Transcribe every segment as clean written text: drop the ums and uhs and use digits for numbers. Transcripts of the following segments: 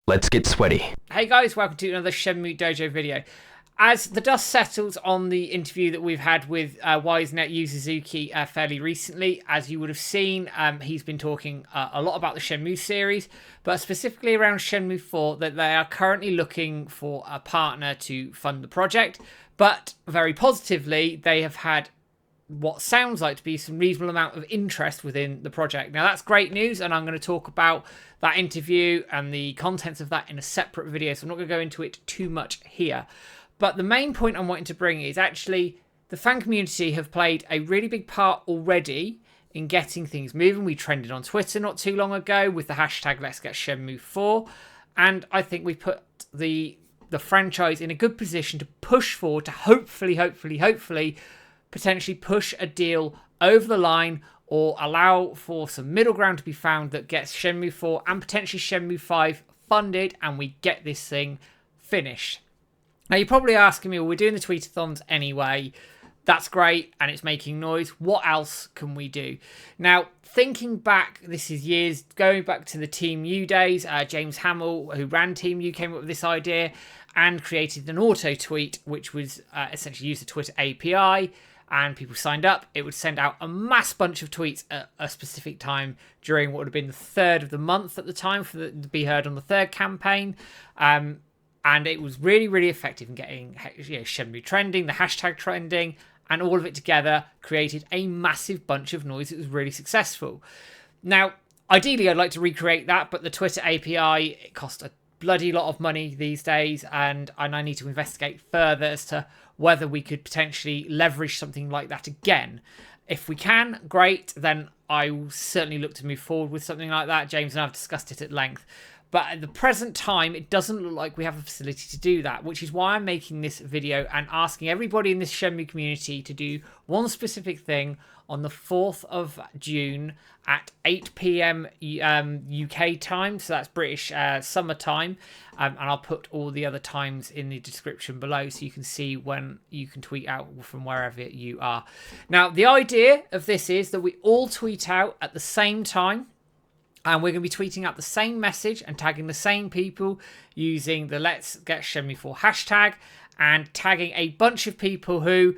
Let's get sweaty. Hey guys, welcome to another Shenmue Dojo video. As the dust settles on the interview that we've had with WiseNet Yu Suzuki fairly recently, as you would have seen, he's been talking a lot about the Shenmue series, but specifically around Shenmue 4, that they are currently looking for a partner to fund the project, but very positively, they have had what sounds like to be some reasonable amount of interest within the project. Now that's great news, and I'm going to talk about that interview and the contents of that in a separate video, so I'm not going to go into it too much here. But the main point I'm wanting to bring is actually the fan community have played a really big part already in getting things moving. We trended on Twitter not too long ago with the hashtag Let's Get Shenmue 4, and I think we put the franchise in a good position to push forward to hopefully potentially push a deal over the line or allow for some middle ground to be found that gets Shenmue 4 and potentially Shenmue 5 funded and we get this thing finished. Now you're probably asking me, well, we're doing the tweetathons anyway. That's great and it's making noise. What else can we do? Now, thinking back, this is years, going back to the Team U days, James Hamill, who ran Team U, came up with this idea and created an auto tweet, which was essentially use the Twitter API. And people signed up. It would send out a mass bunch of tweets at a specific time during what would have been the third of the month at the time for the Be Heard on the Third campaign. And it was really, really effective in getting Shenmue trending, the hashtag trending, and all of it together created a massive bunch of noise. It was really successful. Now, ideally, I'd like to recreate that, but the Twitter API, it cost a bloody lot of money these days, and I need to investigate further as to whether we could potentially leverage something like that again. If we can, great, then I will certainly look to move forward with something like that. James and I have discussed it at length. But at the present time, it doesn't look like we have the facility to do that, which is why I'm making this video and asking everybody in this Shenmue community to do one specific thing on the 4th of June at 8 p.m. UK time, so that's British summer time, and I'll put all the other times in the description below so you can see when you can tweet out from wherever you are. Now, the idea of this is that we all tweet out at the same time, and we're going to be tweeting out the same message and tagging the same people using the Let's Get Shenmue 4 hashtag and tagging a bunch of people who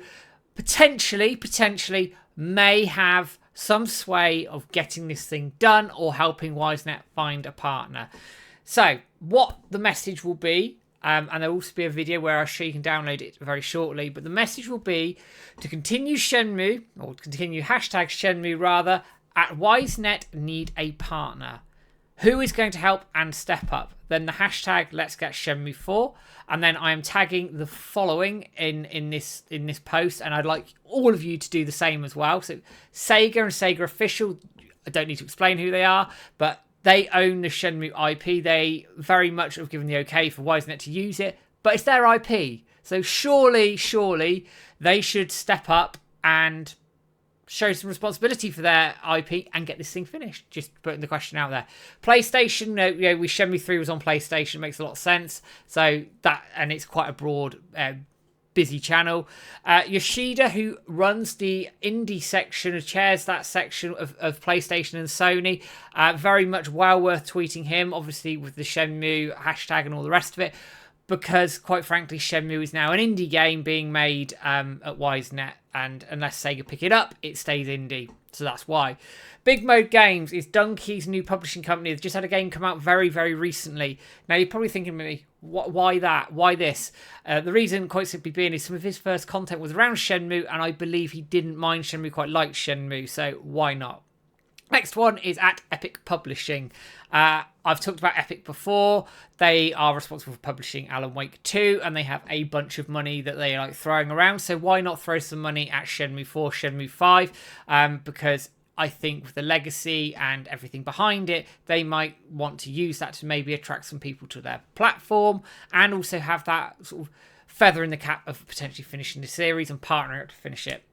potentially may have some sway of getting this thing done or helping WiseNet find a partner. So what the message will be, and there will also be a video where I'll show you can download it very shortly, but the message will be to continue Shenmue, or continue hashtag Shenmue rather, at WiseNet need a partner. Who is going to help and step up? Then the hashtag Let's Get Shenmue 4, and then I am tagging the following in this post, and I'd like all of you to do the same as well. So Sega and Sega Official, I don't need to explain who they are, but they own the Shenmue IP. They very much have given the okay for WiseNet to use it, but it's their IP. So surely they should step up and show some responsibility for their IP and get this thing finished. Just putting the question out there. PlayStation, we Shenmue 3 was on PlayStation, makes a lot of sense. So that, and it's quite a broad, busy channel. Yoshida, who runs the indie section, chairs that section of PlayStation and Sony, very much well worth tweeting him, obviously with the Shenmue hashtag and all the rest of it, because quite frankly, Shenmue is now an indie game being made at WiseNet, and unless Sega pick it up, it stays indie. So that's why. Big Mode Games is Donkey's new publishing company. They've just had a game come out very, very recently. Now, you're probably thinking to me, why that? Why this? The reason, quite simply being, is some of his first content was around Shenmue, and I believe he didn't mind Shenmue, quite liked Shenmue, so why not? Next one is at Epic Publishing. I've talked about Epic before. They are responsible for publishing Alan Wake 2, and they have a bunch of money that they like throwing around. So why not throw some money at Shenmue 4, Shenmue 5? Because I think with the legacy and everything behind it, they might want to use that to maybe attract some people to their platform and also have that sort of feather in the cap of potentially finishing the series and partnering up to finish it.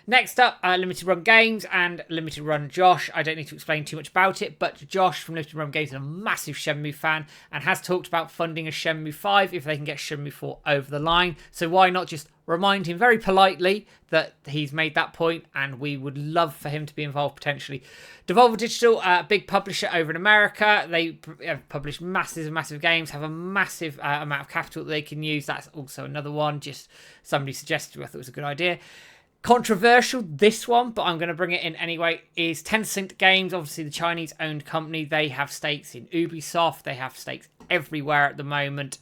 Next up, Limited Run Games and Limited Run Josh. I don't need to explain too much about it, but Josh from Limited Run Games is a massive Shenmue fan and has talked about funding a Shenmue 5 if they can get Shenmue 4 over the line. So why not just remind him very politely that he's made that point, and we would love for him to be involved potentially. Devolver Digital, a big publisher over in America. They have published massive games, have a massive amount of capital that they can use. That's also another one. Just somebody suggested, I thought it was a good idea. Controversial, this one, but I'm going to bring it in anyway, is Tencent Games, obviously the Chinese-owned company. They have stakes in Ubisoft. They have stakes everywhere at the moment.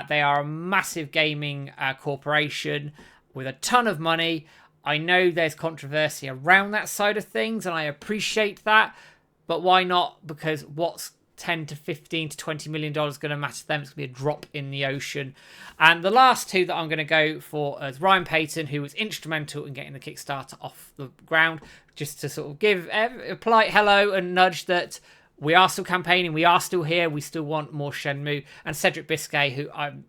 They are a massive gaming corporation with a ton of money. I know there's controversy around that side of things, and I appreciate that, but why not? Because what's 10 to 15 to 20 million dollars going to matter to them? It's going to be a drop in the ocean. And the last two that I'm going to go for is Ryan Payton, who was instrumental in getting the Kickstarter off the ground, just to sort of give a polite hello and nudge that we are still campaigning, we are still here, we still want more Shenmue. And Cedric Biscay, who I'm,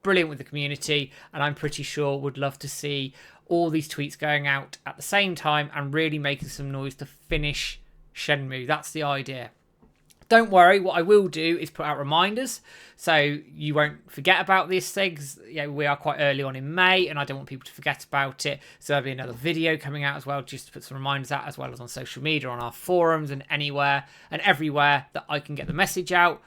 brilliant with the community, and I'm pretty sure would love to see all these tweets going out at the same time and really making some noise to finish Shenmue. That's the idea. Don't worry, what I will do is put out reminders so you won't forget about these things. We are quite early on in May and I don't want people to forget about it. So there'll be another video coming out as well, just to put some reminders out, as well as on social media, on our forums, and anywhere and everywhere that I can get the message out.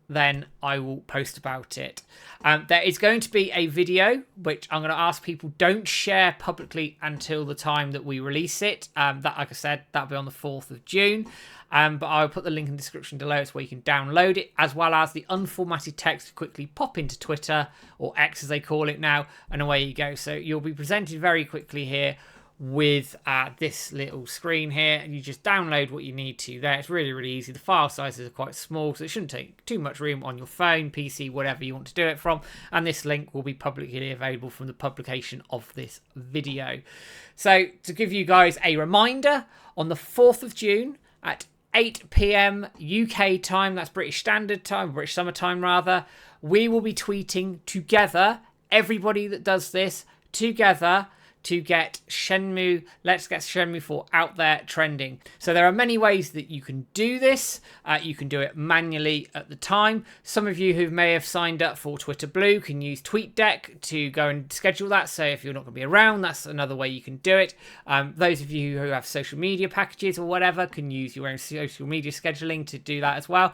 Then I will post about it. There is going to be a video which I'm going to ask people don't share publicly until the time that we release it. That, like I said, that'll be on the 4th of June. But I'll put the link in the description below, so where you can download it, as well as the unformatted text to quickly pop into Twitter, or X as they call it now, and away you go. So you'll be presented very quickly here with this little screen here, and you just download what you need to there. It's really easy. The file sizes are quite small, so it shouldn't take too much room on your phone, PC, whatever you want to do it from. And this link will be publicly available from the publication of this video. So to give you guys a reminder, on the 4th of June at 8 p.m. UK time, that's British Standard Time, British Summer Time rather, we will be tweeting together, everybody that does this, together, to get Shenmue, Let's Get Shenmue 4 out there trending. So there are many ways that you can do this. You can do it manually at the time. Some of you who may have signed up for Twitter Blue can use TweetDeck to go and schedule that. So if you're not going to be around, that's another way you can do it. Those of you who have social media packages or whatever can use your own social media scheduling to do that as well.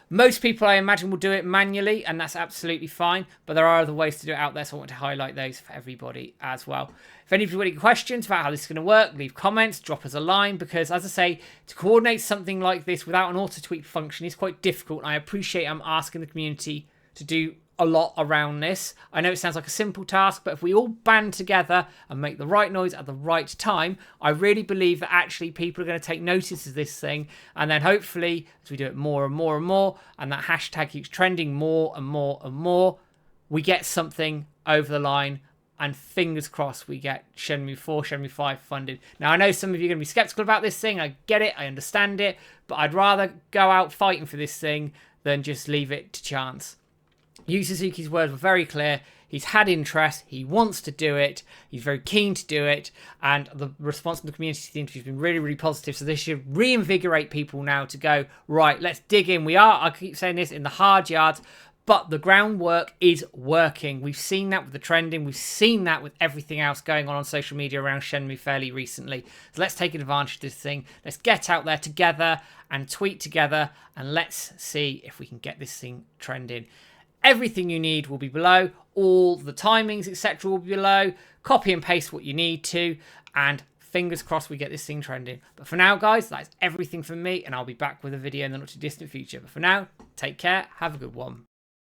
Most people, I imagine, will do it manually, and that's absolutely fine. But there are other ways to do it out there, so I want to highlight those for everybody as well. If any of you have any questions about how this is going to work, leave comments, drop us a line, because, as I say, to coordinate something like this without an auto-tweet function is quite difficult. And I appreciate I'm asking the community to do a lot around this. I know it sounds like a simple task, but if we all band together and make the right noise at the right time, I really believe that actually people are going to take notice of this thing, and then hopefully as we do it more and more and more, and that hashtag keeps trending more and more and more, we get something over the line, and fingers crossed we get Shenmue 4, Shenmue 5 funded. Now, I know some of you are going to be skeptical about this thing. I get it, I understand it, but I'd rather go out fighting for this thing than just leave it to chance. Yu Suzuki's words were very clear. He's had interest. He wants to do it. He's very keen to do it. And the response from the community to the interview has been really positive. So this should reinvigorate people now to go, right, let's dig in. We are, I keep saying this, in the hard yards, but the groundwork is working. We've seen that with the trending. We've seen that with everything else going on social media around Shenmue fairly recently. So let's take advantage of this thing. Let's get out there together and tweet together, and let's see if we can get this thing trending. Everything you need will be below. All the timings, etc. will be below. Copy and paste what you need to. And fingers crossed we get this thing trending. But for now, guys, that's everything from me. And I'll be back with a video in the not too distant future. But for now, take care. Have a good one.